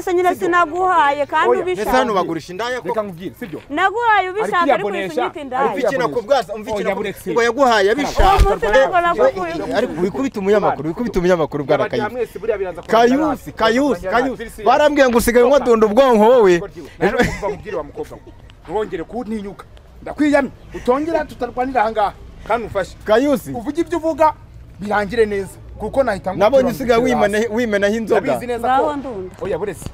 gusa nyine sinaguhaye kandi ubishaka hano bagurisha indaya ko reka nkubwire sibyo naguhaye ubishaka ariko unyita indaya ariko ikina kubwaza umvikira ngo yaguhaye abishaka ariko wikubita umunyamakuru bwana Kayusi barambwiye ngo usigaye nkodunda ubwonko wowe ejo kumva mubwire wa mukobwa wongere kuntinyuka ndakwiyamye utongera tutarwanira aha kandi ufashe Kayusi uvuga ibyo uvuga birangire neza kuko nahita nabonye usigaye wimenaho inzoga oya buretse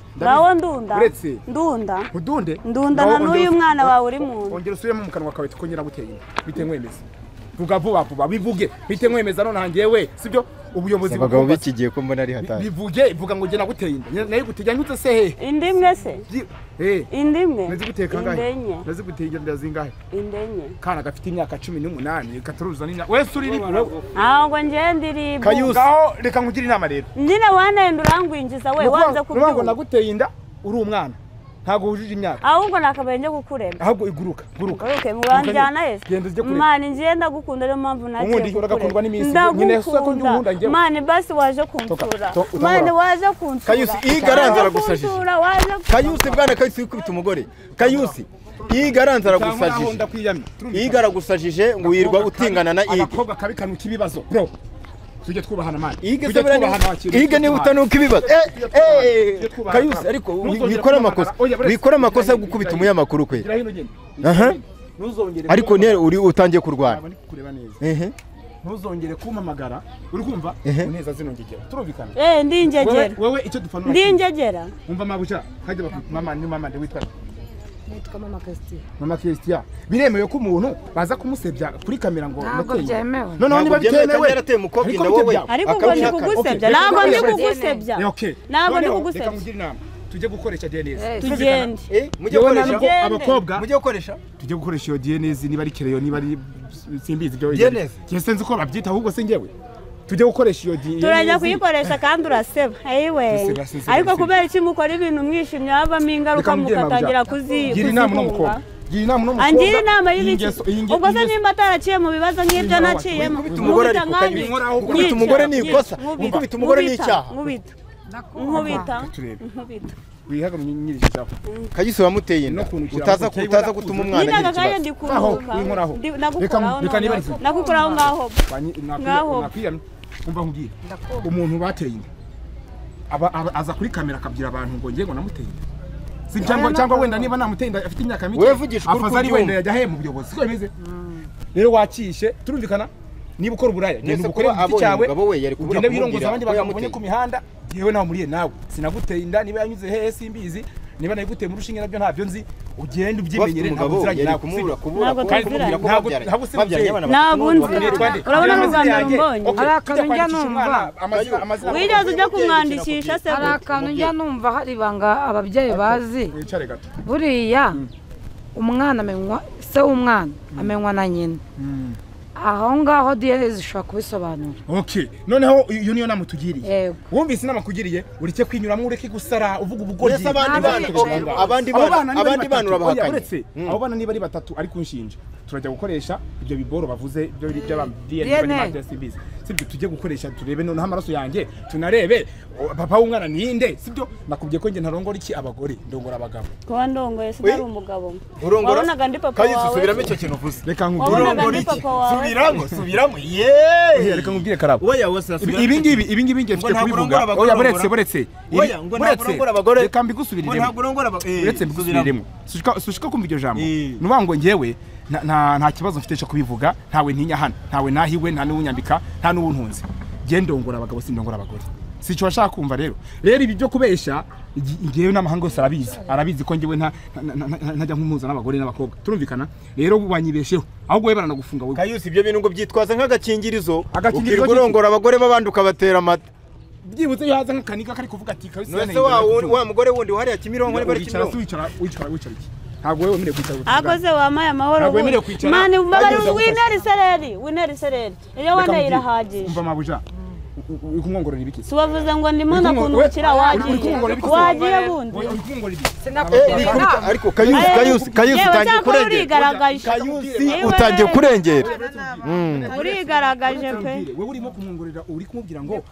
ndunda na n'uyu mwana wawe uri mu nda ongera usubiremo mu kanwa kawe tukongera guteye bite nkwemeza vuga vuba bivuge bite nkwemeza none hangewe sibyo ubuyobozi bw'abagabo bikigiye ko mbona ari hatari bivuga ngo gena guteye inda nayo gutejya nyutse se he indimwe se indimwe nazi guteka ngahe nazi guteye inda zingahe indenye kana gafite imyaka 18 katuruza nina wese uri ahubwo ngende ngaho reka nkugire inama rero nyine wanenda urangwinjiza we wanze kubyuka ngo naguteye inda uri umwana ntago wujuje imyaka ahubwo nakabenye gukurema ahubwo guruka okay mubanjana yese mani ngiye ndagukunda rero mpamvu nagiye ubundi uragakundwa n'iminsi nyine so ko ndumunda ngiye mani basi waje kunsura mani waje kunsura Kayusi igaranza aragusajije Kayusi bwana Kayusi ukubita umugore Kayusi igaranza aragusajije igaragusajije ngo wirwa utingana na ige abakobwa kabikanu kibibazo bro tujye twubahana mani ige ni utanuka ibibazo Kayusi ariko wikora amakosa yo gukubita umunyamakuru kwe ariko ne uri utangiye kurwana ntuzongere kumpamagara uri kumva uneza zinongegera turumvikana ndingegera wewe icyo dupfa ndingegera umva mabuja hajya mama ni mama witwa nitwa mama Christian biremewe ko umuntu baza kumusebya kuri kamera ngo ntabwo byemewe none niba bitemewe yarateye mukobwa inda wowe ariko ngo ndi kugusebya ntabwo ndi kugusebya ntabwo ndi kugusebya reka mugira inama tujye gukoresha DNA tugende mujye gukoresha abakobwa mujye gukoresha tujye gukoresha iyo DNA niba ari kereyo niba ari simbizi byo DNA nzi ko babyita ahubwo se ngewe tujye gukoresha iyo DNA turajya kuyikoresha kandi uraseba ayiwe ariko kubera iki mukora ibintu mwishimye havamo ingaruka mukatangira gira inama n'umukobwa angira inama y'ibiki ubwo se nimba ataraciye mu bibazo nk'ibyo naciyemo gukubita umugore ni ikosa gukubita umugore ni icyaha nkubita wihagamye nyirishyaho Kayusi wamuteye inda utaza gutuma umwana nyine agakanya ndikuruhuka nakukuraho ngaho umva nkubwire umuntu bateye inda aza kuri kamera akabwira abantu ngo ngiye ngo namuteye inda cyangwa wenda niba namuteye inda afite imyaka mike afaza ari wenda yajya he mu buyobozi siko bimeze rero wakishe turumvikana niba ukora uburaya genda ukore igiti cyawe ugende wirongoza abandi bagabonye ku mihanda yewe nawe muriye nawe sinaguteye inda niba yanyuze he simbizi niba nayiguteye mu rushinge nabyo ntabyo nzi ugende ubyimenyere ntabwo uziranye nawe ntabwo nzi urabona n'uruganda rumbonye hari akantu njya numva wigeze ujya kumwandikisha se hari akantu njya numva hari ibanga ababyeyi bazi buriya umwana amenywa se w'umwana amenywa na nyina aho ngaho DNA zishobora kubisobanura okay noneho iyo niyo nama tugiriye wumvise inama kugiriye urike kwinyuramo ureke gusara uvuga ubugoryi abandi bana urabahakanye uretse abo bana niba ari batatu ari kunshinja turajya gukoresha ibyo biboro bavuze ibyo DNA sibyo tujye gukoresha turebe noneho amaraso yanjye tunarebe papa w'umwana ninde sibyo nakubwiye ko nge ntarongora iki abagore ndongora abagabo ko ndongoye se ari umugabo urongora ndi papa wawe Kayusi subiramo icyo kintu uvuze reka nkubwire subiramo reka nkubwire karabo oya wose ibi ngibi ngiye mfite kubivuga oya buretse reka mbigusubiriremo uretse mbigusubiriremo sushika kumva iryo jambo nuba ngo ngewe nta kibazo mfite cyo kubivuga ntawe ntinya hano ntawe nahiwe nta n'unyambika nta n'ubuntunzi gende ndongora abagabo sindongora abagore sico bashaka kumva rero ibi byo kubesha ngewe n'amahanga yose arabizi ko ngewe ntajya nk'umuza n'abagore n'abakobwa turumvikana rero wanyibesheho ahubwo we baranagufunga we Kayusi ibyo bintu ngo byitwaza nk'agakingirizo ukirongora abagore babandi ukabatera amata byibuze yaza nk'akanika kari kuvuga ati Kayusi none wa mugore wundi wari ya Kimironko ne bari Kimironko wicara iki ntabwo wewe mire kwicara akoze wamaye amahoro mani mbabari wineri sereri iyo wane irahagije umva mabuja ukumwongorera ibiki subavuze ngo ndimo ndakundukira wagiye bundi ariko Kayusi utangiye kurengera urigaragaje pe wewe urimo kumwongorera uri kumubwira ngo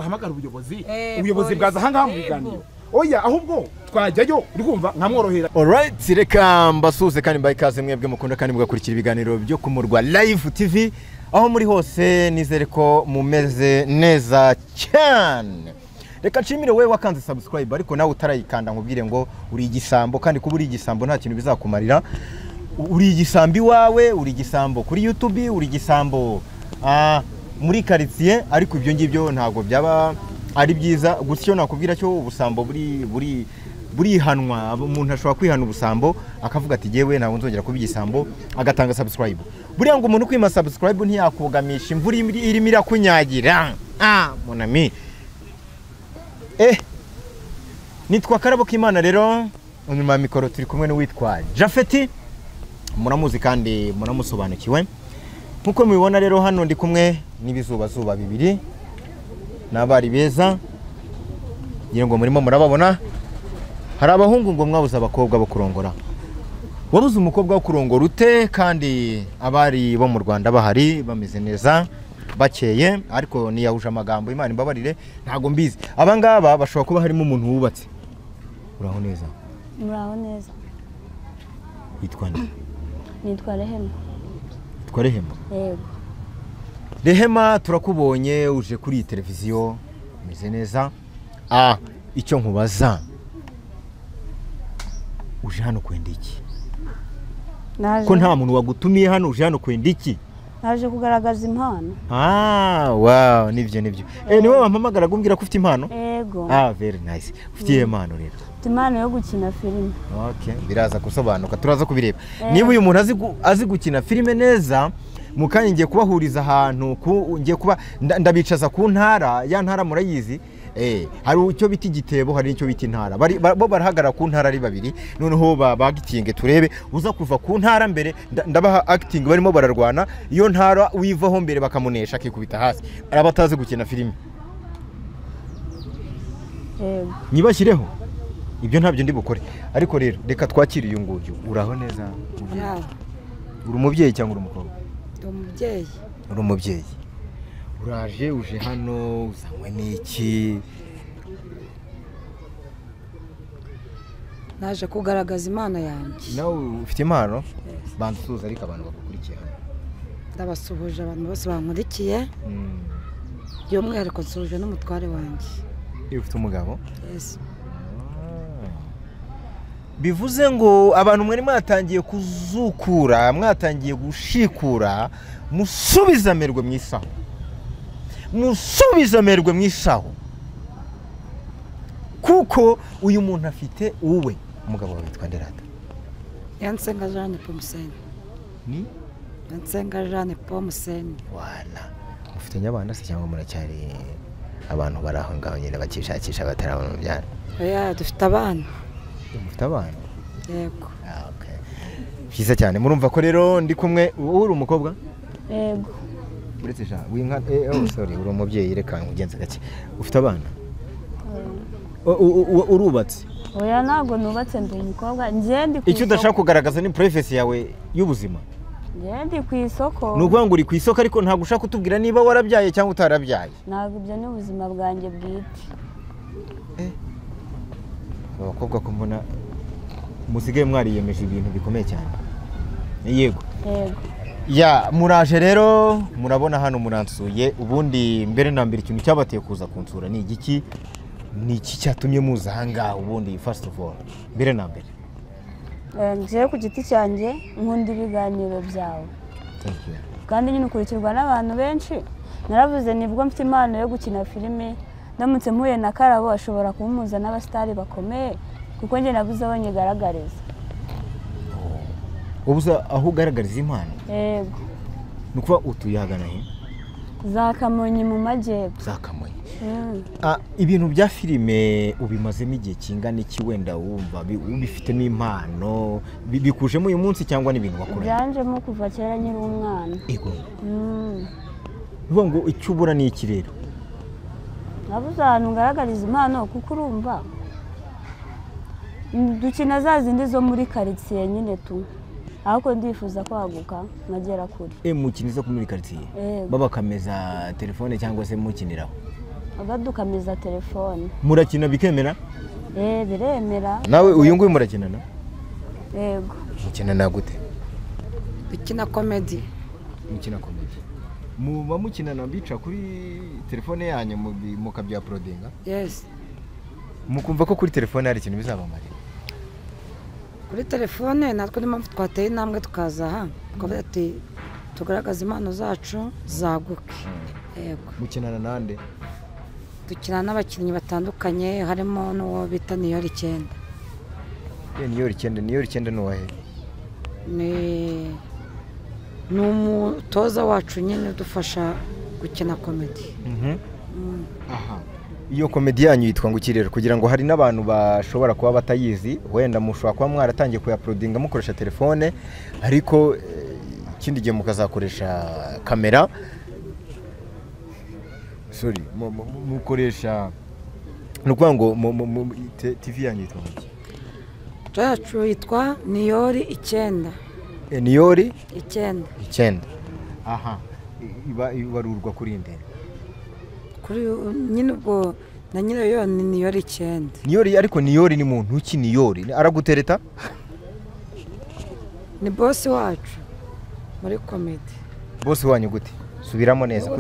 hamagara ubuyobozi bwaza hangaha mu biganiro oya ahubwo twajyayo uri kumva nkamworohera. Alright, reka mbasuze kandi mbaye ikaze mwebwe mukunda kandi mugakurikira ibiganiro byo kumurwa Live TV aho muri hose, nizere ko mumeze neza cyane. Reka nshimire wewe wakanze subscribe ariko nawe utarayikanda nkubwire ngo uri igisambo, kandi kuba uri igisambo nta kintu bizakumarira. Uri igisambi wawe, uri igisambo kuri YouTube, uri igisambo muri quartier, ariko ibyo ngibyo ntago byaba ari byiza. Gutyo nakubwira cyo ubusambo buri hanwa, umuntu ashobora kwihana ubusambo akavuga ati jewe ntago nzongera kuba igisambo, agatanga subscribe. Buriya ngo umuntu kwima subscribe ntiyakugamisha imvura irimo irakunyagira. Monami nitwa Karabo K'Imana rero, unyuma mikoro turi kumwe n'uwitwa Jafeti, muramuzi kandi muramusobanukiwe. Nkuko mubibona rero hano ndi kumwe n'ibizuba bibiri n'abari beza, ngira ngo murimo murababona. Hari abahungu ngo mwabuze abakobwa bo kurongora. Wabuze umukobwa wo kurongora ute? Kandi abari bo mu Rwanda bahari bameze neza bakeye, ariko niyahuje amagambo, Imana imbabarire ntago mbizi. Abangaba bashobora kuba harimo umuntu wubatse. Uraho neza? Muraho neza. Yitwa nde? Nitwa Rehema. Yitwa Rehema? Yego. Rehema, turakubonye uje kuri televiziyo, umeze neza. Icyo nkubaza, uje hano kwenda iki? Ko nta muntu wagutumiye hano, uje hano kwenda iki? Naje kugaragaza impano. Wow, nibyo. Niwe wampamagara gumbwira ko ufite impano? Yego. Very nice. Ufite impano rero? Impano yo gukina filime. Okay, biraza gusobanuka, turaza kubireba. Niba uyu muntu azi gukina filime neza, mukanye ngiye kubahuriza ahantu, ngiye kuba ndabicaza ku ntara, ya ntara murayizi. Hari icyo biti gitebo, hari icyo biti ntara. Bo barahagara ku ntara ari babiri, noneho bagitinge turebe uza kuva ku ntara mbere, ndabaha acting barimo bararwana, iyo ntara wivaho mbere bakamunesha akikubita hasi. Arabataze gukina filime. Nibashyireho ibyo ntabyo ndi bukore, ariko rero reka twakire uyu nguyu. Uraho neza? Uri umubyeyi cyangwa uri umukobwa? Umubyeyi. Uri umubyeyi. Uraje uje hano uzanywe n'iki? Naje kugaragaza impano yanjye. Nawe ufite impano? Bandusuza ariko abantu bakukurikiye hano. Ndabasuhuje abantu bose bankurikiye. By'umwihariko nsuje n'umutware wanjye. Ufite umugabo? Yes. Bivuze ngo abantu mwari mwatangiye kuzukura, mwatangiye gushikura, musubiza amerwe mwisaho. Musubiza amerwe mwisaho. Kuko uyu muntu afite uwe. Umugabo wawe witwa Nderata? Yansenga Jeanne Pomuseni. Ni? Yansenga Jeanne Pomuseni. Wala. Ufite nyabana se cyangwa muracyari abantu baraho ngaho nyine bakishakisha batarabona ubyana? Oya, dufite abana. Mufite abana? Yego. Okay. Byiza cyane. Murumva ko rero ndi kumwe. Uri umukobwa? Yego. Uretse sha winka sorry, uri umubyeyi, reka nkugenza gake. Ufite abana? Urubatse? Oya, ntago nubatse, ndi umukobwa. Ngende ku icyo udashaka kugaragaza ni privacy yawe y'ubuzima. Ngende ku isoko. Nuvuga ngo uri ku isoko ariko ntago ushaka kutubwira niba warabyaye cyangwa utarabyaye. Ntago ibyo ni ubuzima bwanjye bwite. Abakobwa ko mbona musigaye mwariyemeje ibintu bikomeye cyane. Yego. Ya muraje rero, murabona hano muransuye. Ubundi mbere na mbere ikintu cyabateye kuza kunsura ni igiki? Ni iki cyatumye muza hanga ubundi first of all? Mbere na mbere. Ngiye ku giti cyanjye nkunda ibiganiro byawe. Thank you. Kandi nyine ukurikirwa n'abantu benshi. Naravuze nibwo mfite impano yo gukina filime, ndamutse mpuye na Karabo ashobora kumuza n'abastari bakomeye, kuko nge nabuze aho nyigaragariza. Ubuza aho ugaragariza impano? Yego. Nukuva utuyagana he? Za Kamonyi mu Majyepfo. Za Kamonyi. Ibintu bya filime ubimazemo igihe kingana iki wenda wumva ubifitemo impano? Bikujemo uyu munsi cyangwa n'ibintu wakoranye? Byanjemo kuva kera nyiri umwana. Ego. Nuvuga ngo icyo ubura ni iki rero? Nabuze ahantu ngaragariza impano, kuko urumva dukina za zindi zo muri quartier nyine tu. Ahako ndifuza kwaguka nkagera kuri. Mukiniza muri quartier? Babakameza telefone cyangwa se mukiniraho? Abadukameza telefone. Murakina bikemera? biremera. Nawe uyu nguyu murakinana? Yego. Mukinana gute? Dukina comedy. Mukina comedy. Muba mukinana bica kuri telefone yanyu mukabya uploadinga? Yes. Mukumva ko kuri telefone hari ikintu bizabamarira? Kuri telefone natwe n'impamvu twateye intambwe tukaza aha twavuga ati tugaragaza impano zacu zaguke. Yego. Mukinana nande? Dukina n'abakinnyi batandukanye harimo n'uwo bita Niyori 9. Niyori 9 n'uwahe? Ni umutoza wacu nyine udufasha gukina comedy. Aha. Iyo comedy yanyu yitwa ngo kirero kugira ngo hari n'abantu bashobora kuba batayizi wenda mushobora kuba mwaratangiye kuyaplodinga mukoresha telefone ariko ikindi gihe mukazakoresha kamera mukoresha nukuvuga ngo TV yanyu yitwa iki? Yacu yitwa Niyori 9. Niyori 9. Aha. Ibarurwa kuri inde? Kuri nyine ubwo na nyirayo ni Niyori 9. Niyori ariko Niyori ni muntu ki? Niyori aragutereta? Ni boss wacu muri comedy. Boss wanyu gute? Subiramo neza.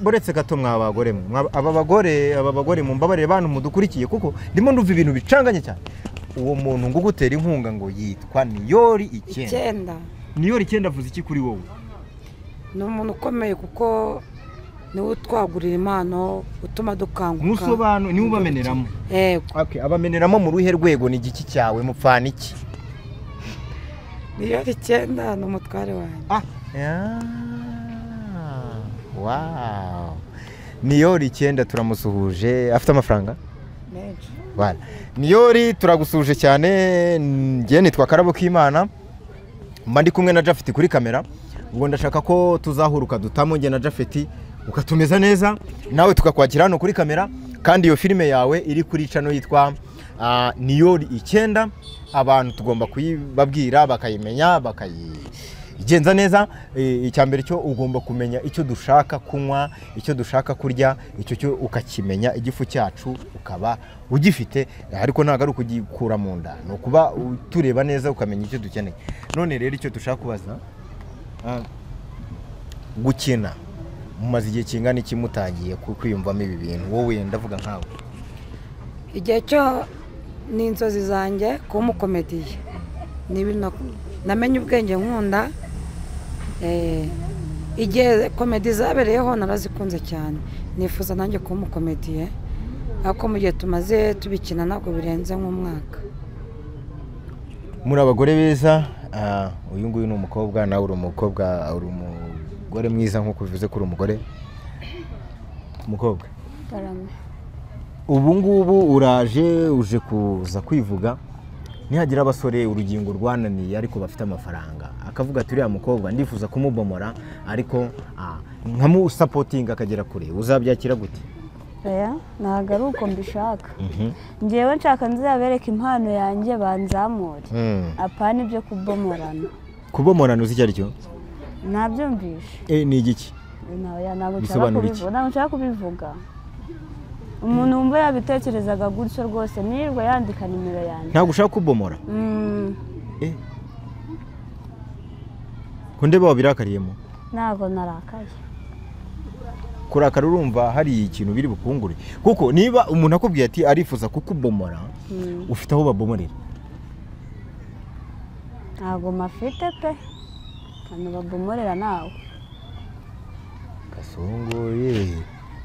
Buretse gato mwabagore aba bagore mu mbabarire bantu mudukurikiye kuko ndimo ndumva ibintu bicanganye cyane. Uwo muntu ngo gutera inkunga ngo yitwa Niyori 9. Niyori 9 avuze iki kuri wowe? Ni umuntu ukomeye kuko niwe utwagurira impano utuma dukanguka. Musobano niwe ubameneramo? Yego. Okay, abameneramo mu ruhe rwego ni igiki cyawe mupfana iki? Niyori 9 ni umutware wanjye. Wow. Niyori 9 turamusuhuje afite amafaranga? Bana. Niyori turagusuhuje cyane ngiye nitwa Karabo k'Imana. Mba ndi kumwe na Jafeti kuri kamera. Ubwo ndashaka ko tuzahuruka dutamo nge na Jafeti ukatumeza neza nawe tukakwakira hano kuri kamera kandi iyo filime yawe iri kuri channel yitwa Niyori 9 abantu tugomba kuyibabwira bakayimenya bakayigenza neza. Icyambere cyo ugomba kumenya icyo dushaka kunywa icyo dushaka kurya icyo cyo ukakimenya igifu cyacu ukaba ugifite ariko ntago ari ukugikura mu nda no kuba tureba neza ukamenya icyo dukeneye. None rero icyo dushaka kubaza gukina mumaze igihe kingana iki mutangiye kwiyumvamo ibi bintu wowe ndavuga nkawe? Igihe cyo ni inzozi zanjye kuba umukomediye namenye ubwenge nkunda igihe komedi zabereyeho narazikunze cyane nifuza nanjye kuba umukomediye ariko mu gihe tumaze tubikina ntabwo birenze nk'umwaka. Muri abagore beza uyu nguyu ni umukobwa nawe uri umukobwa uri umugore mwiza nk'uko bivuze ko uri umugore umukobwa. Ubu ngubu uje kuza kwivuga nihagira abasore urugingo rwananiye ariko bafite amafaranga akavuga ati uriya mukobwa ndifuza kumubomora ariko nkamusapotinga akagera kure uzabyakira gute? Ntabwo ari uko mbishaka. Ngewe nshaka nzabereka impano yanjye banzamure apana ibyo kubomorana. Kubomorana uzi icyo ari cyo? Nabyumvishe. Ni igiki? Ntabwo nshaka kubivuga. Umuntu wumva yabitekerezaga gutyo rwose nirwa yandika nimero yanjye. Ntabwo ushaka kubomora? Kunde baba birakariyemo? Ntabwo narakaye. Kurakara urumva hari ikintu biri bukungure kuko niba umuntu akubwiye ati arifuza kukubomora ufite aho babomorera? Ntabwo mafite pe hano babomorera nawe. Kasongoye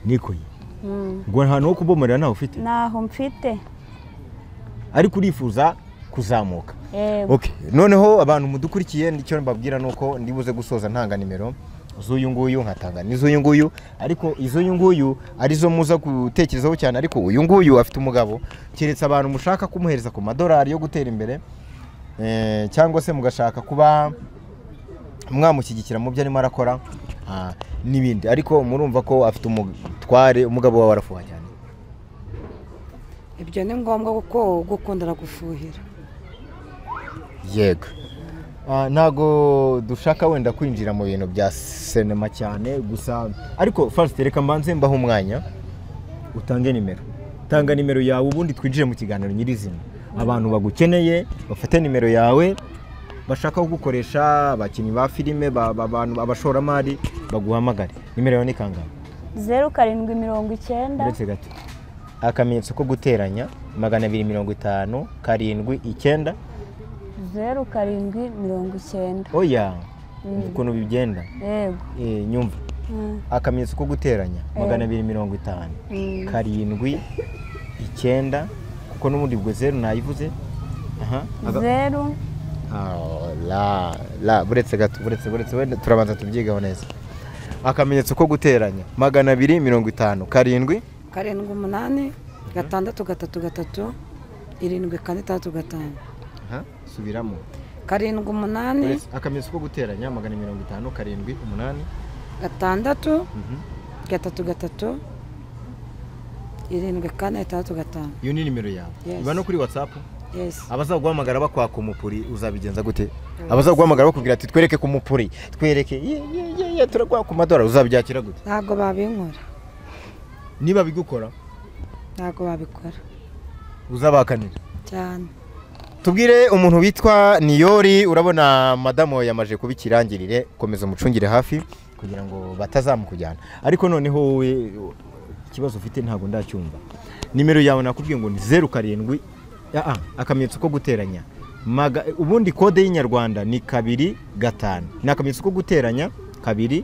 nikoye ngo hano ho kubomorera nawe ufite? Naho mfite ariko urifuza kuzamuka. Okay, noneho abantu mudukurikiye nicyo mbabwira nuko ndibuze gusoza ntanga nimero z'uyu nguyu nkatanga n'iz'uyu nguyu ariko iz'uyu nguyu arizo muza gutekerezaho cyane ariko uyu nguyu afite umugabo keretse abantu mushaka kumuhereza ku madolari yo gutera imbere cyangwa se mugashaka kuba mwamushyigikira mu byo arimo arakora n'ibindi ariko murumva ko afite umutware umugabo wawe arafuha cyane. Ibyo ni ngombwa kuko gukundira gufuhira. Yego. Ntago dushaka wenda kwinjira mu bintu bya sinema cyane gusa ariko first reka mbanze mbaho umwanya utange nimero. tanga nimero yawe ubundi twinjire mu kiganiro nyirizina. Abantu bagukeneye bafate nimero yawe, bashaka kugukoresha, abakinnyi ba filime, abantu abashoramari baguhamagare. Nimero yawe ni kangahe? 0790 ndetse gato akamenyetso ko guteranya 250 79 0790. oya ukuntu bigenda Yego. Nyumva akamenyetso ko guteranya 250 79 kuko n'ubundi bwo 0 nayivuze. Aha 0 la buretse gato buretse wenda turabanza tubyigaho neza. Akamenyetso ko guteranya 250 7 8 6 3 7 aha subiramo 7 8 akamenyetso ko guteranya 250 7 8 6 3 7 4 iyo ni nimero yawe. Yes. Iba no kuri WhatsApp. Yes. Abazaguhamagara bakwaka umupuri uzabigenza gute? Yes. Abazaguhamagara bakubwira ati twereke ku mupuri, twereke turagwa ku madora, uzabyakira gute? Ntago babinkora. Niba bigukora Ntago babikora uzabakanira cyane. Tubwire umuntu witwa Niyori, urabona madamo yamaje kubikirangirire, komeza umucungire hafi kugira ngo batazamukujyana. Ariko noneho wowe ikibazo ufite ntago ndacyumva. Nimero yawe nakubwiye ngo ni 07 akamenyetso ko guteranya ubundi kode y'inyarwanda ni 2 n'akamenyetso ko guteranya 2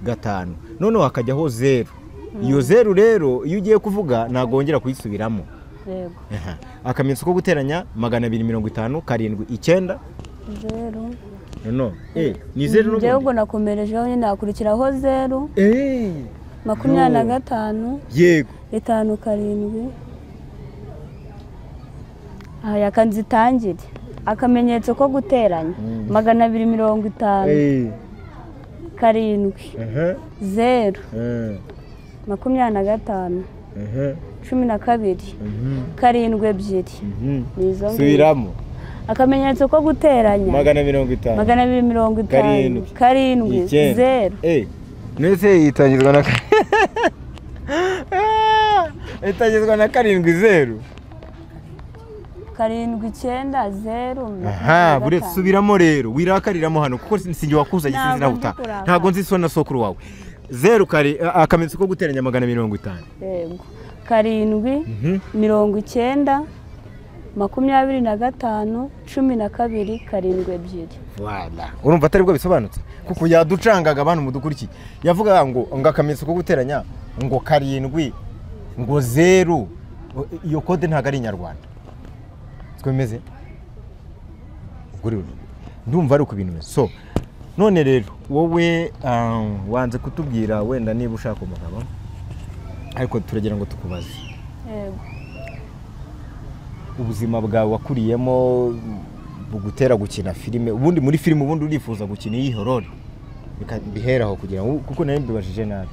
5 none wakajyaho 0. Iyo 0 rero iyo ugiye kuvuga nagongera kuyisubiramo. Yego. Akamenyetso ko guteranya 250 7 0 no ni 0 no. Njyewe nakomerejeho nyine nakurikiraho 0 25 yego 5 7 aya kanzitangire akamenyetso ko guteranya 250 7 0 25 12 7 nizo subiramo. Akamenyetso ko guteranya 250 7 0 nese yitangizwa na itangizwa na 7 0 9 0. aha buretse subiramo rero wirakariramo hano kuko sinjye wakuza gisinzi na uta ntago nzisona sokuru wawe 0 kari akamenyetso ko guteranya 250 yego 7 90 25 12 7 voilà urumva atari bwo bisobanutse kuko yaducangaga abantu mudukurikiye yavuga ngo akamenyetso ko guteranya ngo 7 ngo 0 iyo kode ntago ari inyarwanda twemeze ubwo ndumva ari uko bintu bimeze. So none rero wowe wanze kutubwira wenda niba ushaka umugabo ariko turagira ngo tukubaze. Yego. Ubuzima bwawe wakuriyemo bugutera gukina filime, ubundi muri filime ubundi urifuza gukina iyi horror biheraho kugira ngo kuko nayo mbibajije nabi.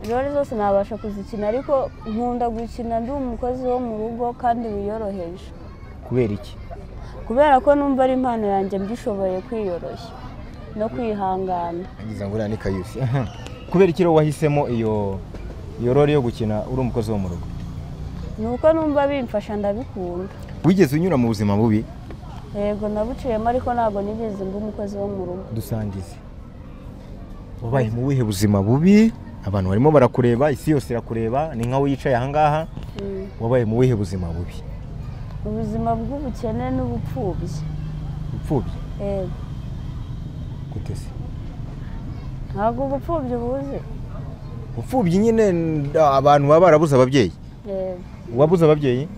Rero zose nabasha kuzikina ariko nkunda gukina ndi umukozi wo mu rugo kandi wiyoroheje. Kubera iki? Kubera ko numva ari impano yanjye mbishoboye kwiyoroshya no kwihangana. Agiza ngo ni kayusi. Kubera iki wahisemo iyo role yo gukina uri umukozi wo mu rugo? Nuko numva bimfasha ndabikunda. Wigeze unyura mu buzima bubi? Yego nabuciyemo ariko ntabwo nigeze mba umukozi wo mu rugo. Dusangize. Wabaye mu wihe buzima bubi? Abantu barimo barakureba, isi yose irakureba, ni nkaho yicaye aha ngaha. Wabaye mu wihe buzima bubi? Ubuzima bw'ubukene n'ubupfubyi. Ubupfubyi? Yego. Gute se? Ntabwo ubupfubyi buze. Ubupfubyi nyine abantu baba barabuze ababyeyi. Yego. Wabuze ababyeyi?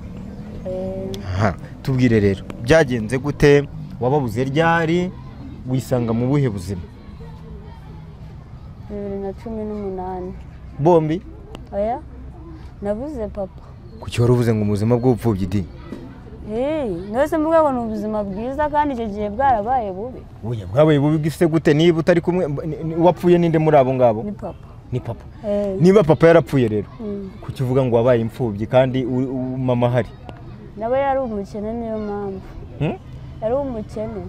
Aha, tubwire rero. Byagenze gute? Wababuze ryari? Wisanga mu buhe buzima? 2018. Bombi? Oya. Nabuze papa. Kuki wari uvuze ngo mu buzima bw'ubupfubyi di? Nose mvuga ngo ni ubuzima bwiza kandi icyo gihe bwarabaye bubi. Oya, bwabaye bubi gise gute niba utari kumwe wapfuye ninde muri abo ngabo? Ni papa. Ni papa. Niba papa yarapfuye rero. Kuki uvuga ngo wabaye imfubyi kandi mama hari? Nawe yari umukene niyo mpamvu. Yari umukene.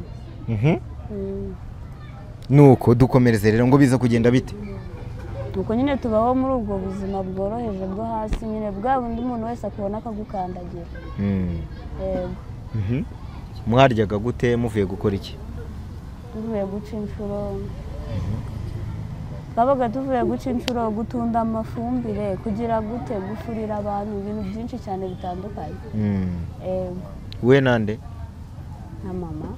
Nuko dukomereze rero ngo biza kugenda bite? nuko nyine tubaho muri ubwo buzima bworoheje bwo hasi nyine bwa bundi umuntu wese akubona akagukandagira. Yego. Mwaryaga gute muvuye gukora iki? Tuvuye guca inshuro. Twabaga tuvuye guca inshuro, gutunda amafumbire, kugira gute, gufurira abantu, ibintu byinshi cyane bitandukanye. Yego. We nande? Na mama.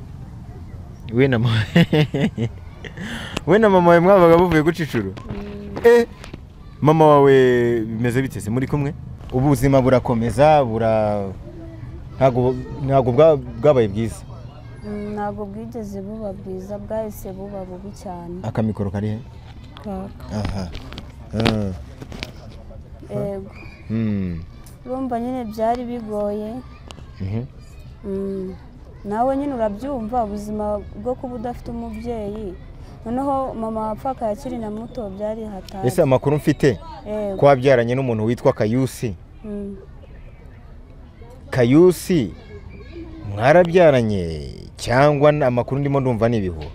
We na mama. We na mama mwabaga muvuye guca inshuro? Mama wawe bimeze bitese muri kumwe? Ubuzima burakomeza ntago bwabaye bwiza? Ntago bwigeze buba bwiza, bwahise buba bubi cyane. Akamikoro kari he? Aha. Yego. Urumva nyine byari bigoye. Nawe nyine urabyumva ubuzima bwo kuba udafite umubyeyi. Noneho mama wapfaka yakiri na muto byari hatari. Ese amakuru mfite ko wabyaranye n'umuntu witwa Kayusi. Kayusi mwarabyaranye cyangwa amakuru ndimo ndumva ni ibihuha?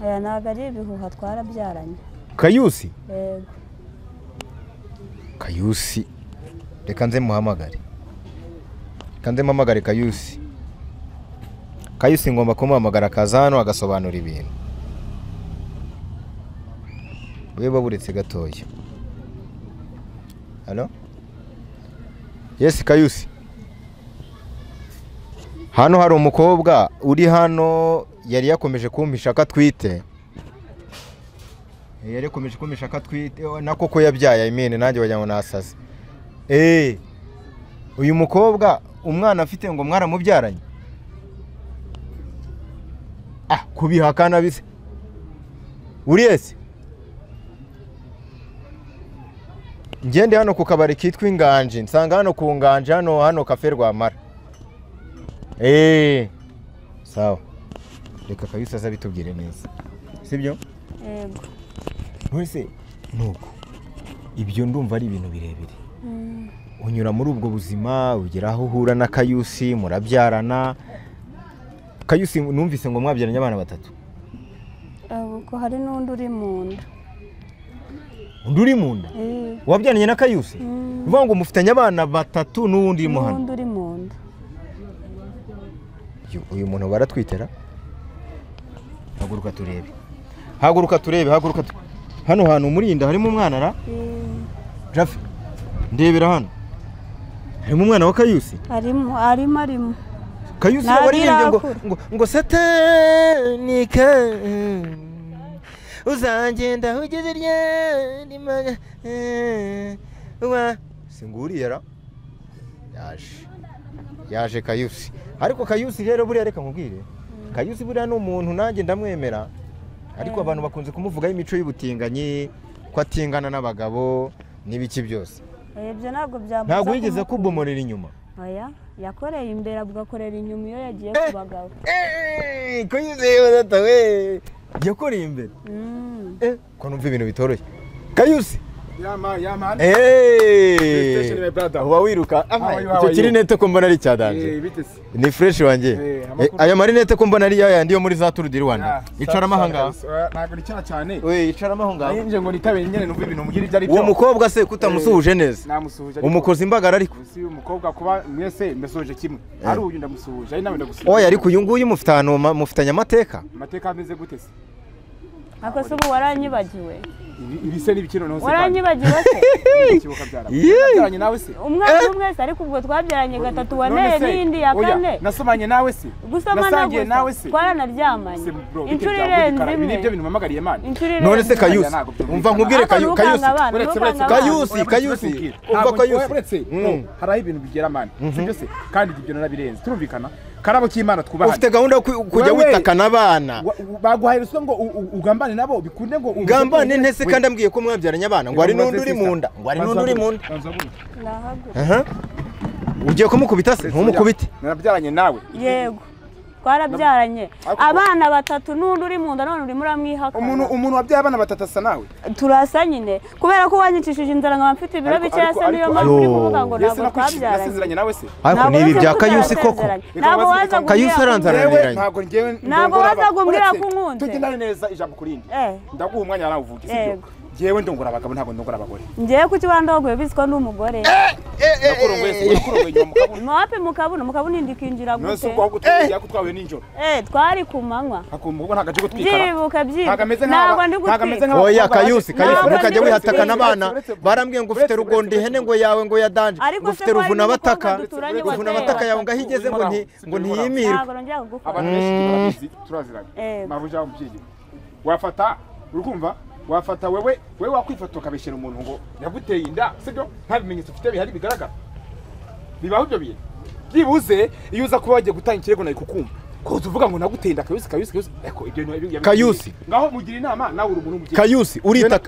Aya ntago ari ibihuha, twarabyaranye. Kayusi? Yego. Kayusi reka nze muhamagare. Kanze muhamagare Kayusi. Kayusi ngomba kumuhamagara akaza hano agasobanura ibintu. Weba buretse gatoya. Hello? Yes Kayusi. Hano hari umukobwa uri hano yari yakomeje kumpisha akatwite. Yari yakomeje kumpisha akatwite nako ko yabyaye imene nanjye bajya ngo nasaze. Uyu mukobwa umwana afite ngo mwaramubyaranye? Kubihakana bise. Uriese? Ngende hano ku kabari kitwa Inganje, nsanga hano ku Nganje hano Cafe Rwamara. Sawa. Reka Kayusi aza bitubwire neza. Sibyo? Yego. Wese nuko. Ibyo ndumva ari ibintu birebire. Unyura muri ubwo buzima ugera aho uhura na Kayusi murabyarana. Kayusi numvise ngo mwabyaranye abana batatu. Ko hari n'undi uri mu nda. Undi uri mu nda? Wabyaranye na Kayusi? Uvuga ngo mufitanye abana batatu n'undi mu hano. N'undi uri mu nda. Uyu muntu baratwitera? Haguruka turebe. Haguruka turebe. Hano hantu umurinda harimo umwana ra? Jafi. Ndebera hano. Harimo umwana wa Kayusi? Arimo. Kayusi waririmbye ngo satanike uzangenda ugeze ryanimaga singuriyera yaje Kayusi. Ariko Kayusi rero buriya reka nkubwire, Kayusi buriya ni umuntu nanjye ndamwemera, ariko abantu bakunze kumuvugaho imico y'ubutinganyi, ko atingana n'abagabo n'ibiki byose. Ibyo ntabwo ntabwo yigeze kubomorera inyuma. Oya, yakoreye imbere abugakorera inyuma iyo yagiye ku bagabo. Kayusi we yakoreye imbere. Ko numva ibintu bitoroshye. Kayusi Yaman. PlayStation my brother. Uba wiruka. Icyo kirinete ko mbona ari cyadanje. Ni fresh wanjye. Aya marinete ko mbona ari yandi yo muri za Tour du Rwanda. Icara mahanga. Ntabwo ricara cyane. Icara mahanga. Nje ngo nitabe nyene numva ibintu mugira ibyo ari byo. Uwo mukobwa se kutamusuhuje neza. Namusuhuje. Umukozi imbagara ariko. Si umukobwa kuba mwese mbesuje kimwe. Ari uyu ndamusuhuje, ari nawe ndagusuhuje. Oya ariko uyu nguyu mufitanye amateka. Amateka ameze gute se? Ako se ubu waranyibagiwe. Ibise n'ibikino naho se. Waranyibagiwe se. Ikibuka byara. Byaranye nawe se. Umwana umwese ariko ubwo twabyaranye gatatu wane n'indi ya kane. Nasomanye nawe se. Nasangiye nawe se. Twaranaryamanye. Inshuro irenze imwe. Nibyo bintu mpamagariye Imana. None se Kayusi. Umva nkubwire Kayusi. Kayusi. Umva Kayusi. Haraho ibintu bigera Mana. Sibyo se. Kandi ibyo narabirenze. Turumvikana. Karabo k'Imana twubahana. Ufite gahunda yo kujya witakana abana. Baguhaye ruswa ngo ugambane nabo bikunde ngo ugambane ntese kandi ambwiye ko mwabyaranye abana ngo ari n'undi uri mu nda. Ngo ari n'undi uri mu nda. Ugiye kumukubita se? Ntumukubite. Narabyaranye nawe. Yego. Twarabyaranye abana batatu n'undi uri mu nda none uri muramwihaka. Umuntu wabyaye abana batatu asa nawe. Turasa nyine kubera ko wanyicishije inzara nkaba mfite ibiro bikeya se niyo mpamvu uri kuvuga ngo ntabwo twabyaranye. Nasezeranye nawe se. Ariko nibi bya Kayusi koko. Ntabwo waza Kayusi aranzaraniranye. Ntabwo waza kumbwira ko nkunze. Tugenda neza ijambo kurindi. Ndaguha umwanya narawuvuge sibyo. jewe ndongora abagabo ntabwo ndongora abagore ngiye kuki wandogoye biziko ndi umugore mwapi mukabuna indikinjira gute nose uko gutwaye kutwawe ninjoro twari kumanywa akumbugo nagaje gutwikara byibuka ntabwo ndi gutwika oya Kayusi ntukajye wihatakana abana barambwiye ngo ufite rugondi ihene ngo yawe ngo yadanje ngo ufite ruvuna bataka yawe ngo ahigeze ngo ntiyimirwe abantu benshi turaziranye mabuja umbyigi wafata urukumva wafata wewe wakwifata ukabeshera umuntu ngo yaguteye inda sibyo nta bimenyetso ufite bihari bigaragara bibaho ibyo bintu byibuze iyo uza kuba wagiye gutanga ikirego nayo kukumva ko tuvuga ngo naguteye inda Kayusi eko ibyo Kayusi ngaho mugira inama nawe uri umuntu mugira Kayusi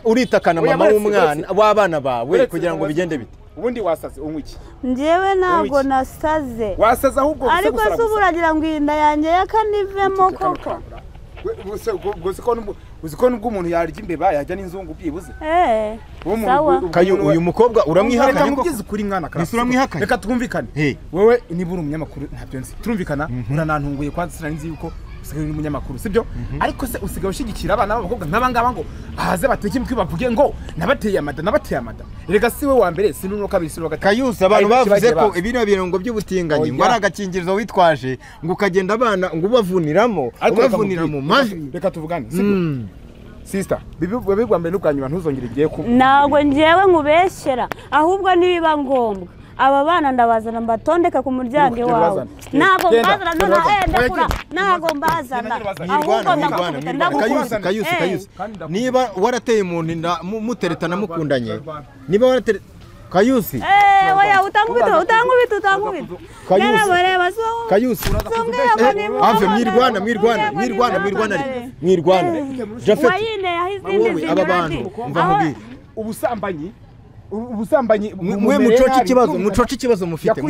uritakana mama w'umwana w'abana bawe kugira ngo bigende bite ubundi wasaze umwiki njyewe ntabwo nasaze wasaze ahubwo ariko se uburagira ngo inda yanjye yakanivemo koko uziko nubwo umuntu yarya imbeba yajya n'inzungu byibuze uyu mukobwa uramwihakanye ko kuri mwana karasi uramwihakanye reka twumvikane wowe niba uri umunyamakuru ntabyo nzi turumvikana muranantunguye kwa sira nzi yuko usigaye uri umunyamakuru sibyo ariko se usigaye ushigikira abana b'abakobwa nk'abangaba ngo baze bateke mutwe bavuge ngo nabateye amada rega si we wa mbere si n'uno kabiri si n'uwa gatatu Kayusi abantu bavuze ko ibino birongo by'ubutinganyi ngo ari agakingirizo witwaje ngo ukagenda abana ngo ubavuniramo mu majwi reka tuvugane sibyo sister bibi bwa mbere n'ubwanyuma ntuzongere igiye ku ntabwo ngiyewe nkubeshyera ahubwo nibiba ngombwa aba bana ndabazana mbatondeka ku muryango wawe ntabwo mbazana ntabwo mbazana ahubwo ndakubita Kayusi niba warateye umuntu inda muteretana mukundanye niba warateye Kayusi oya utangubita Kayusi ave mwirwana Jafet aba bantu umva mubwire ubusambanyi mwe mucoca ikibazo mufite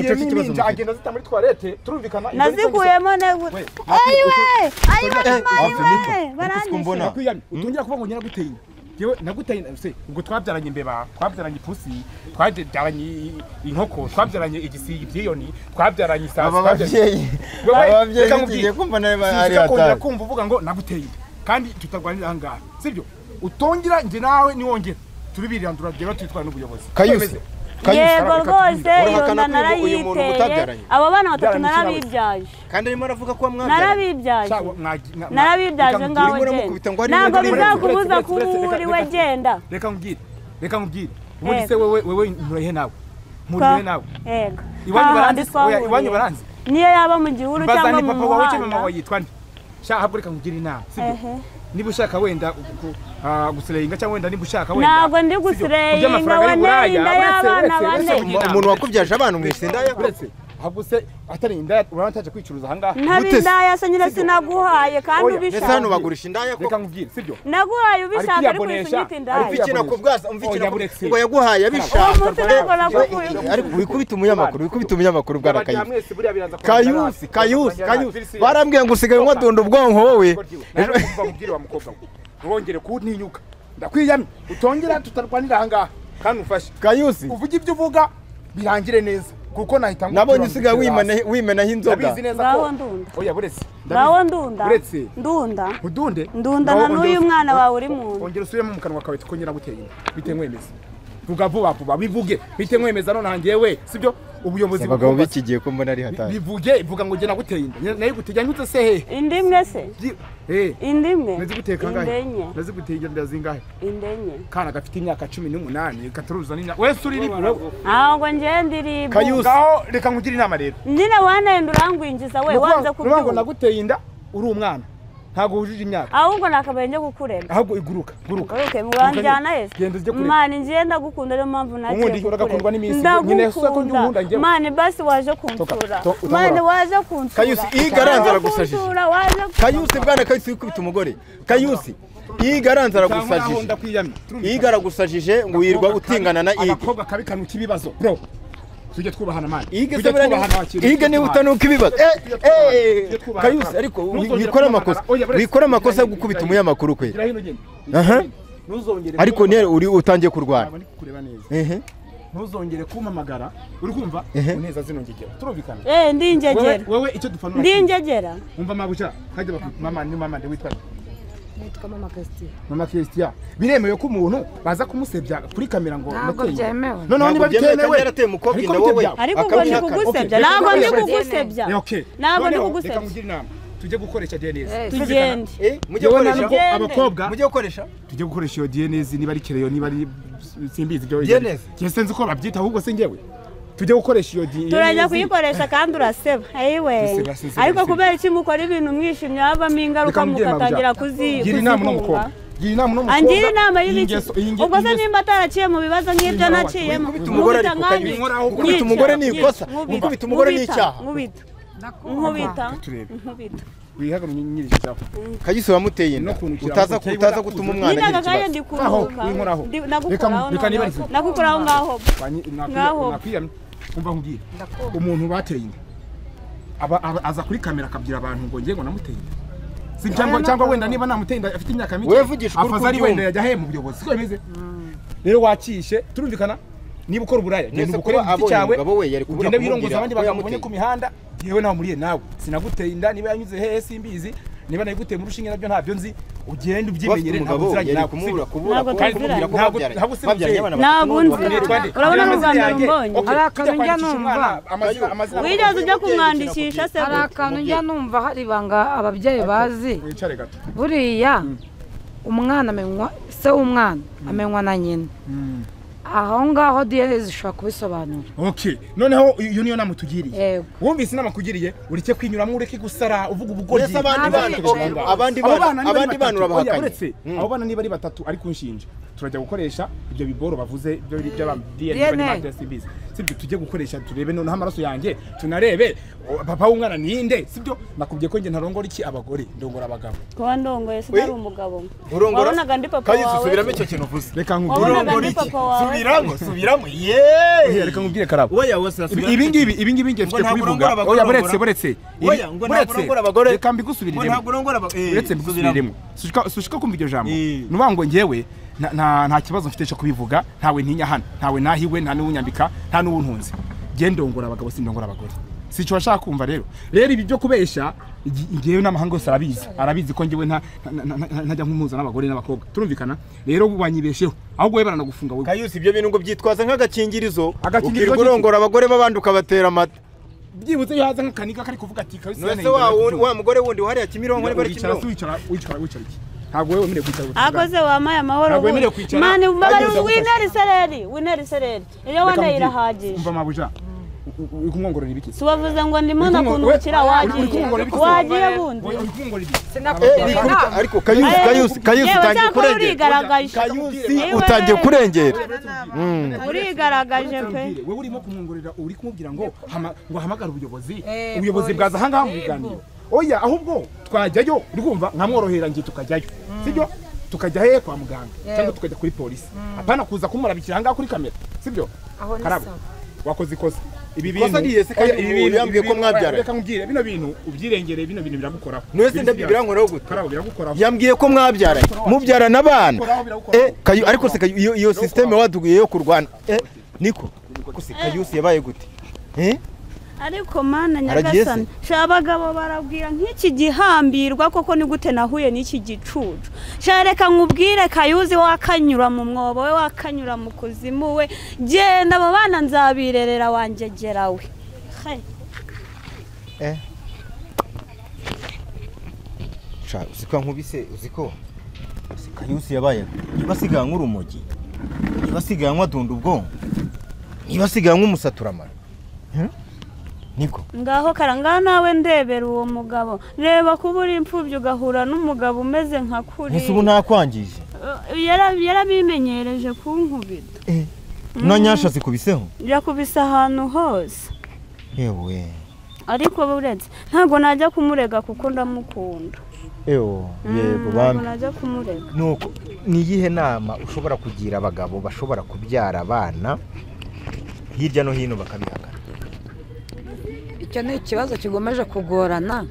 agenda zita muri toilette turumvikana nazikuyemo utungira kuvuga ngo nyaraguteye yewe naguteye se ubwo twabyaranye imbeba twabyaranye ipusi twabyaranye inkoko twabyaranye igisiga ibyiyoni twabyaranye isazi ababyeyi ngiye kumva nawe ari hatari kumva uvuga ngo naguteye kandi tutarwanira aha ngaha sibyo utongera nge nawe niwongera turibirandura rero twitwara n'ubuyobozi Kayusi yego rwose iyo nda narayiteye abo bana batatu narabibyaje kandi arimo aravuga ko wamwabyara narabibyaje ngaho genda ntabwo bizakubuza kuba uriwe genda reka nkubwire ubundi se wewe murihe nawe iwanyu baranzi niyo yaba mu gihuru cyangwa mu papa wawe cyangwa mama wawe yitwa nde ahubwo reka nkubwire inama sibyo niba ushaka wenda gusirehinga cyangwa wenda niba ushaka wenda ntabwo ndi gusirehinga wenda inda y'abana bane umuntu wakubyaje abana umwisinda ahubwo se atari indaya urantaje kwicuruza aha ngaha ntari indaya se nyine sinaguhaye kandi ubishaka ndetse hano bagurisha indaya ko reka nkubwire sibyo naguhaye ubishaka ariko wisungita indaya ariko ikina kubwaza ngo yaguhaye abishaka ariko wikubita umunyamakuru bwarakaye Kayusi barambwiye ngo usigaye nkodunda ubwonko wowe ejo nkubwire wa mukobwa wongere kuntinyuka ndakwiyamye utongera tutarwanira aha ngaha kandi ufashe Kayusi uvuga ibyo uvuga birangire neza kuko nahita nabonye usigaye wimenaho inzoga oya buretse ndunda na n'uyu mwana wawe uri mu nda ongera usubiremo mu kanwa kawe tukongera guteye bite nkwemeza vuga vuba bivuge bite nkwemeza none hangewe sibyo ubuyobozi abagabo bikigiye ko mbona ari hatari bivuge vuga ngo gena guteye inda nayo guteye nyutse se he indimwe se indimwe nazi guteka ngahe nazi guteye inda zingahe indenye kana gafite imyaka 18 gaturuza nina wese uri ribu ahubwo ngende ribu ngaho reka nkugire inama rero nyine wanenda urangwinjiza we wanze kubyuka ngo naguteye inda uri umwana ntago wujuje imyaka ahubwo nakabaye njye gukurera ahubwo iguruka okay mubanjyana ese mani ngenda gukunda rero mpamvu nagiye ubundi urakundwa n'iminsi nyine suza ko njye njye mani basi waje kunsura mani waje kunsura Kayusi igaranza aragusajije Kayusi bwana Kayusi wikubita umugore Kayusi igaranza aragusajije ngo wirwa utingana na ige abakobwa kabikanu kibibazo bro tujye twubahana mani ige ni utanuka ibibazo Kayusi ariko wikora amakosa yo gukubita umunyamakuru kwe ariko niyo uri utangiye kurwana ntuzongere kumpamagara uri kumva uneza zino ngegera turumvikana ndingegera wewe icyo dupfa ndingegera umva mabuja hajya mama ni mama ndi witwa nitwa Mama Christian biremewe ko umuntu baza kumusebya kuri kamera ngo ntabwo byemewe none niba bitemewe yarateye umukobwa inda wowe ariko ubwo ni kugusebya ntabwo ndi kugusebya ntabwo ndi kugusebya tujye gukoresha DNA tugende mujye gukoresha abakobwa mujye gukoresha tujye gukoresha iyo DNA niba ari kereyo niba ari simbizi byo DNA ko babyita ahubwo se ngewe tujye gukoresha iyo DNA turajya kuyikoresha kandi uraseba ayiwe ariko kubera iki mukora ibintu mwishimye havamo ingaruka mugatangira gira inama n'umukobwa angira inama y'ibiki ubwo se nimba ataraciye mu bibazo nk'ibyo naciyemo gukubita umugore ni ikosa gukubita umugore ni icyaha nkubita wihagara nyirizaho Kayisi wamuteye inda utaza gutuma umwana nyine agakanya ndi kuruhuka nagukoraho ngaho umva nkubwire umuntu bateye inda aza kuri kamera akabwira abantu ngo ngiye ngo namuteye inda cyangwa wenda niba namuteye inda afite imyaka mike afaza ari wenda yajya mu buyobozi siko bimeze rero wakishe turumvikana niba ukora uburaya genda ubukore mu cyawe ugende wirongoza abandi bakamubonye ku mihanda yewe nawe muriye nawe sinaguteye inda niba yanyuze hehe simbizi niba nayiguteye mu rushinge nabyo ntabyo nzi ugende ubyimenyere ntabwo uziranye nawe ntabwo nzi urabona n'urwanda rumbonye hari akantu njya numva wigeze ujya kumwandikisha se hari akantu njya numva hari ibanga ababyeyi bazi buriya umwana amenywa se w'umwana amenywa na nyina aho ngaho DNA zishobora kubisobanura. Okay, noneho iyo niyo nama tugiriye. Wumvise inama kugiriye ureke kwinyuramo ureke gusara uvuga ubugoryi. Abandi bana urabahakanye. Abo bana niba ari batatu ari kunshinja. Turajya gukoresha ibyo biboro bavuze ibyo DNA sibyo tujye gukoresha turebe noneho amaraso yanjye tunarebe papa w'umwana ninde sibyo nakubwiye ko nge ntarongora iki abagore ndongora abagabo. Ko ndongoye se ari umugabo. Urongora ndi papa wawe. Kandi subiramo icyo kintu uvuze. Reka nkubwire subiramo reka nkubwire karabo oya wose ibi ngibi ngefite kubivuga oya buretse ngo ntabwo abagore reka mbigusubiriremo uretse mbigusubiriremo sushika kumva iryo jambo nuba ngo ngewe nta kibazo mfite cyo kubivuga ntawe ntinya hano ntawe nahiwe nta n'unyambika nta n'ubuntunze gende ndongora abagabo sindongora abagore sico bashaka kumva rero ibi byo kubesha ngewe n'amahanga yose arabizi ko ngewe ntajya nkumuza n'abagore n'abakobwa turumvikana rero banyibesheho ahubwo we baranagufunga we Kayusi ibyo bintu ngo byitwaza nk'agakingirizo ukirugurongora abagore babandi ukabatera amata byibuze yo haza nk'akanika kari kuvuga ati Kayusi none wa mugore wundi wari ya Kimironko ari bari Kimironko wicara iki ntabwo wewe mire kwicara akoze wamaye amahoro mani mbabari wineri sereri iyo wane irahagije umva mabuja ukumwongorera ibiki subavuze ngo ndimo nakundukira wagiye bundi ariko Kayusi utangiye kurengera urigaragaje pe wewe urimo kumwongorera uri kumubwira ngo hamagara ubuyobozi bwaza ahangaha mu biganiro oya ahubwo twajyayo urumva nkamworohera ngiye tukajyayo sibyo tukajya he kwa muganga cyangwa tukajya kuri polisi apana kuza kumurabikira ahangaha kuri kamera sibyo karabo wakoze ikosa ibi bintu yambwiye ko mwabyara reka nkubwire bino bintu ubyirengere bino bintu biragukoraho nose ndabibirangora gute karabo biragukoraho yambwiye ko mwabyara mubyarana abana ariko se iyo system waduguye yo kurwana niko se Kayusi yabaye gute ariko mana nyagasani abagabo barabwira nk'iki gihambirwa koko ni gute nahuye n'iki gicucu reka nkubwire Kayuzi wakanyura mu mwobo we wakanyura mu kuzimu we genda abo bana nzabirerera wanjegera we uziko nkubise uziko Kayusi yabaye niba asigaye nk'urumogi niba asigaye nk'adunda ubwonko niba asigaye nk'umusaturamara niko ngaho karanga nawe ndebera uwo mugabo reba kuba uri imfubyi ugahura n'umugabo umeze nka kuri ese ubu ntakwangije yarabimenyereje kunkubita na nyasha zikubiseho yakubise ahantu hose yewe ariko buretse ntago najya kumurega kuko ndamukunda yego bamwe najya kumurega nuko ni yihe nama ushobora kugira abagabo bashobora kubyara abana hirya no hino bakabihakana icyo ni ikibazo kigomeje kugorana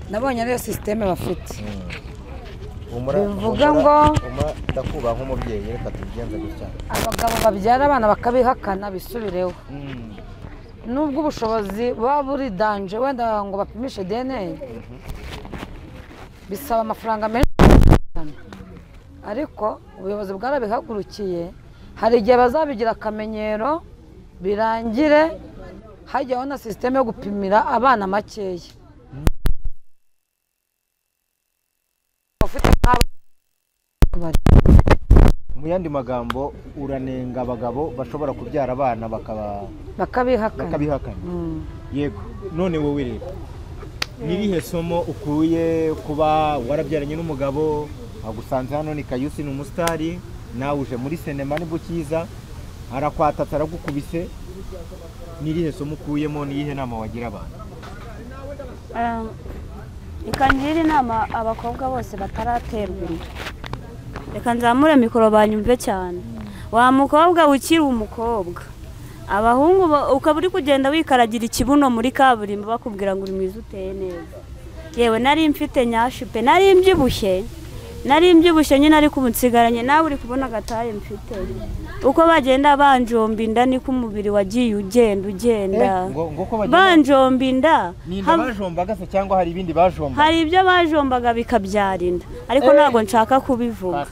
nabonye ariyo systeme bafite bivuga ngo ndakubaha nk'umubyeyi reka tubigenze gutya abagabo babyara abana bakabihakana bisubireho nubwo ubushobozi buba buri danje wenda ngo bapimishe DNA bisaba amafaranga menshi ariko ubuyobozi bwarabihagurukiye hari igihe bazabigira akamenyero birangire hajyaho na sisiteme yo gupimira abana makeya mu yandi magambo uranenga abagabo bashobora kubyara abana bakabihakana yego none wowe rero nirihe somo ukuye kuba warabyaranye n'umugabo agusanze hano ni Kayusi ni umusitari nawe uje muri sinema nibwo cyiza arakwatatse aragukubise nirihe somo ukuyemo niyihe nama wagira abantu ikangira inama abakobwa bose bataraterwa inda reka nzamure mikoro banyumve cyane wa mukobwa ukiri umukobwa abahungu ukaba uri kugenda wikaragira ikibuno muri kaburimbo bakubwira ngo uri mwiza uteye neza yewe nari mfite nyashipe nari mbyibushye nyine ariko umunsigaranye nawe uri kubona agataye mfite uko bagenda banjomba inda niko umubiri wagiye ugenda banjomba inda bajombaga se cyangwa hari ibindi bajomba hari ibyo bajombaga bikabyara inda ariko ntabwo nshaka kubivuga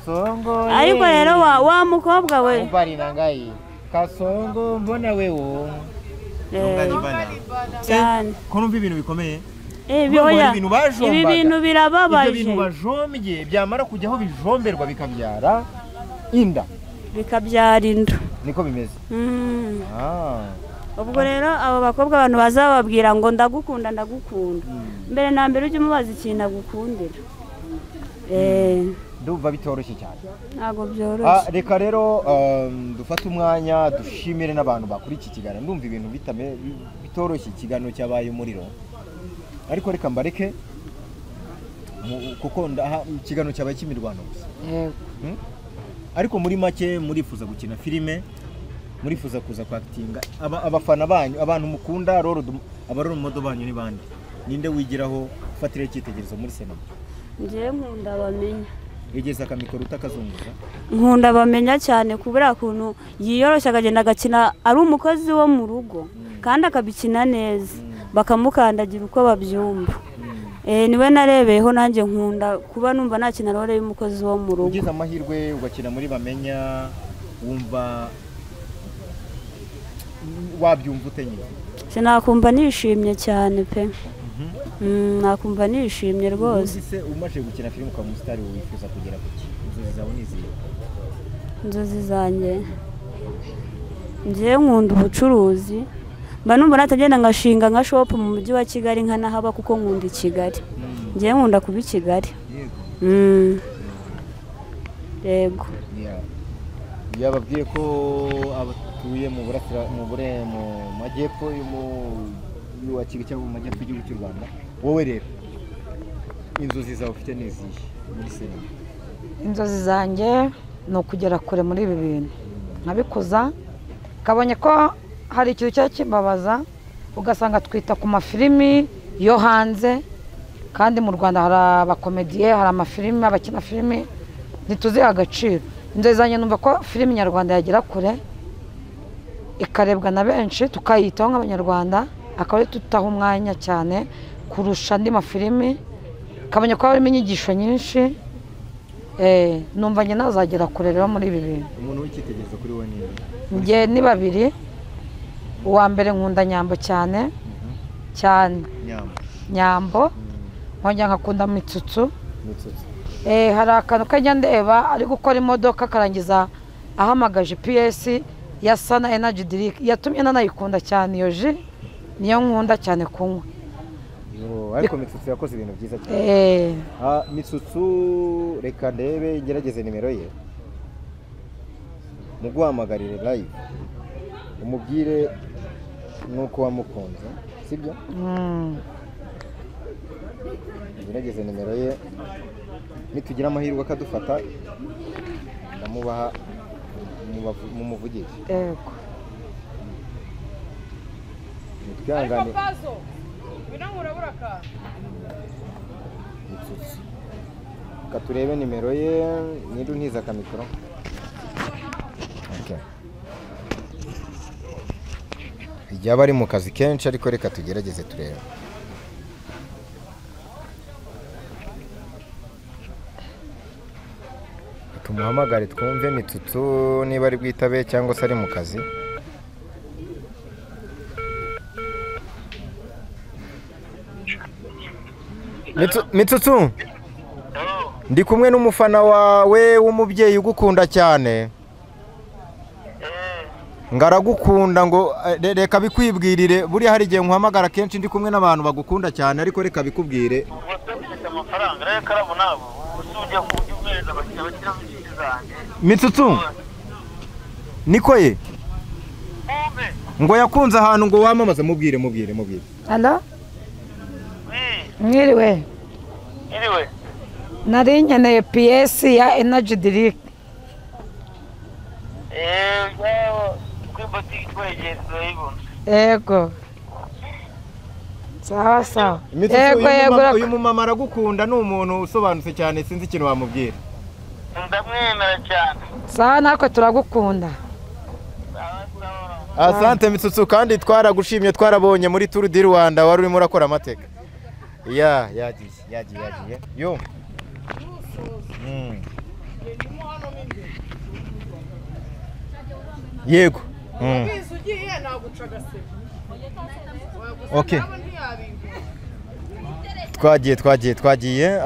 ariko rero wa mukobwa we Kasongo mbona wewo cyane ko numva ibintu bikomeye ibi bintu birababaje ibintu bajombye byamara kujyaho bijomberwa bikabyara inda niko bimeze ubwo rero abo bakobwa abantu bazababwira ngo ndagukunda mbere na mbere ujye umubaza ikintu agukundira ndumva bitoroshye cyane ntabwo byoroshye reka rero dufate umwanya dushimire n'abantu bakuri iki kiganiro ndumva ibintu bitoroshye ikiganiro cyabaye umuriro ariko reka mbareke kuko ikiganiro cyabaye cy'imirwano gusa ariko muri make murifuza gukina filime murifuza kuza kwakitinga abafana banyu abantu mukunda abaroro modo banyu ni bande ninde wigiraho ufatira icyitegererezo muri sinema njyewe nkunda bamenya yegeza akamikoro utakazunguza nkunda bamenya cyane kubera kuntu yiyoroshya akagenda agakina ari umukozi wo mu rugo kandi akabikina neza bakamukandagira uko babyumva niwe narebeyeho nanjye nkunda kuba numva nakina role y'umukozi wo mu rugo ugize amahirwe ugakina muri bamenya wumva wabyumva utenyine sinakumva nishimye cyane pe nakumva nishimye rwose umaze gukina filime ukaba umusitari wifuza kugera ku ki inzozi zawe nizihe inzozi zanjye njyewe nkunda ubucuruzi mba numva natagenda ngashinga nka shopu mu mujyi wa Kigali nkanahaba kuko nkunda i Kigali njyewe nkunda kuba i Kigali yego yababwiye ko abatuye mu majyepfo wa Kigali cyangwa mu majyepfo y'igihugu cy'u Rwanda wowe rero inzozi zawe ufite n'izihe muri sinema inzozi zanjye ni ukugera kure muri ibi bintu nkabikuza kabonye ko hari ikintu cyari kimbabaza ugasanga twita ku mafilimi yo hanze kandi mu Rwanda hari abakomediye hari amafilimi abakina filimi ntituziha agaciro inzozi zanjye numva ko filimi nyarwanda yagera kure ikarebwa na benshi tukayitaho nk'abanyarwanda akaba ari tutaha umwanya cyane kurusha andi mafilimi kabonye ko harimo inyigisho nyinshi numva njye nazagera kure rero muri ibi bintu umuntu w'icyitegererezo kuri we njye ni babiri uwa mbere nkunda Nyambo cyane Nyambo nkongera nkakunda Mitsutsu hari akantu kajya ndeba ari gukora imodoka akarangiza ahamagaje PS ya Sana Energy Drink yatumye nanayikunda cyane iyo ji niyo nkunda cyane kunywa ariko Mitsutsu yakoze ibintu byiza cyane Mitsutsu reka ndebe ngerageze nimero ye muguhamagarire live umubwire nuko wamukunze sibyo ngerageze nimero ye nitugira amahirwe akadufata ndamubaha mumuvugisha yego twihangane katurebe nimero ye nidu ntiza akamikoro igihe aba ari mu kazi kenshi ariko reka tugerageze turebe tumuhamagare twumve Mitsutsu niba ari bwitabe cyangwa se ari mu kazi. Mitsutsu, ndi kumwe n'umufana wawe w'umubyeyi ugukunda cyane. Ngaragukunda ngo reka bikwibwirire, buri hari igihe nkuhamagara kenshi ndi kumwe n'abantu bagukunda cyane, ariko reka bikubwire. Mitsutsu, niko ye? Ngo yakunze ahantu ngo wamamaze, mubwire. Halo? Mwiriwe. Nari nkeneye PS ya energy drink. Ego. Sawa. Ego. Uyu mumama aragukunda, ni umuntu usobanutse cyane, sinzi ikintu wamubwira. Ndamwemera cyane. Sawa, nako turagukunda. Asante Mitsutsu, kandi twaragushimye, twarabonye muri Tour du Rwanda wari urimo urakora amateka. Yagiye. Yo. Yego. Okay. Twagiye.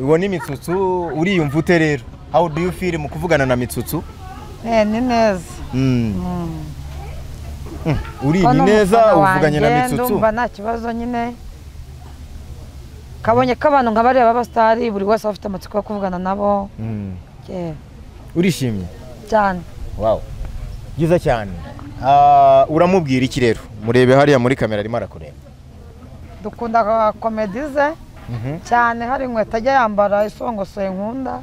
Uwo ni Mitsutsu, uriyumva ute rero? How do you feel mu kuvugana na Mitsutsu? Ni neza. Uri neza uvuganye na Mitsutsu? Ndumva nta kibazo nyine. Kabonye ko abantu nka bariya b'abastari buri wese afite amatsiko yo kuvugana nabo. Urishimye cyane. Wow, byiza cyane. Uramubwira iki rero? Murebe hariya muri kamera arimo arakureba. Dukunda komedize cyane, hari inkweto ajya yambara isongosoye nkunda.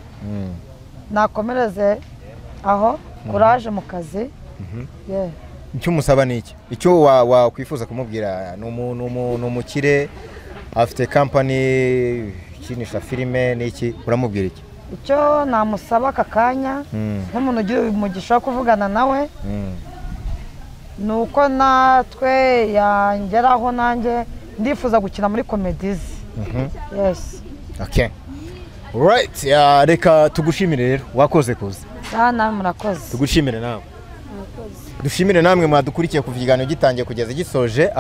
Nakomereze aho kuraje mu kazi. Icyo musaba ni iki? Icyo wakwifuza kumubwira? Ni umukire, afite company ikinisha filime, n'iki uramubwira iki? Icyo namusaba aka kanya nk'umuntu ugira umugisha wo kuvugana nawe, nuko natwe yangeraho nanjye ndifuza gukina muri komedize. Yes. Okay. Right. Reka tugushimire rero, wakoze kuza. Nawe murakoze. Tugushimire nawe. Dushimire namwe mwadukurikiye kuva ikiganiro gitangiye kugeza gisoje.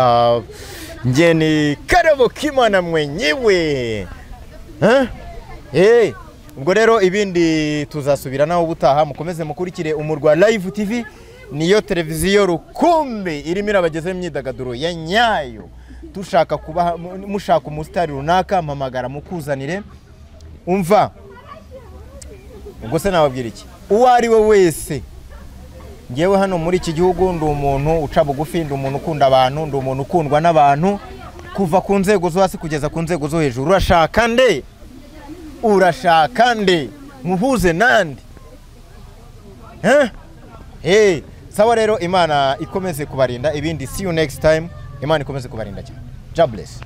Ngeni Karabo Kimana mwenyewe. Ubwo rero ibindi tuzasubira naho ubutaha. Mukomeze mukurikire Umurwa Live TV, niyo televiziyo rukumbi irimo irabagezaho imyidagaduro ya nyayo. Tushaka kuba mushaka umusitari runaka, mpamagara mukuzanire. Umva, ubwo se nababwira iki? Uwo ari we wese, ngewe hano muri iki gihugu ndi umuntu uca bugufi, ndi umuntu ukunda abantu, ndi umuntu ukundwa n'abantu, kuva ku nzego zo hasi kugeza ku nzego zo hejuru. Urashaka nde muhuze nandi? Sawa rero, Imana ikomeze kubarinda. Ibindi see you next time. Imana ikomeze kubarinda cyane. God bless.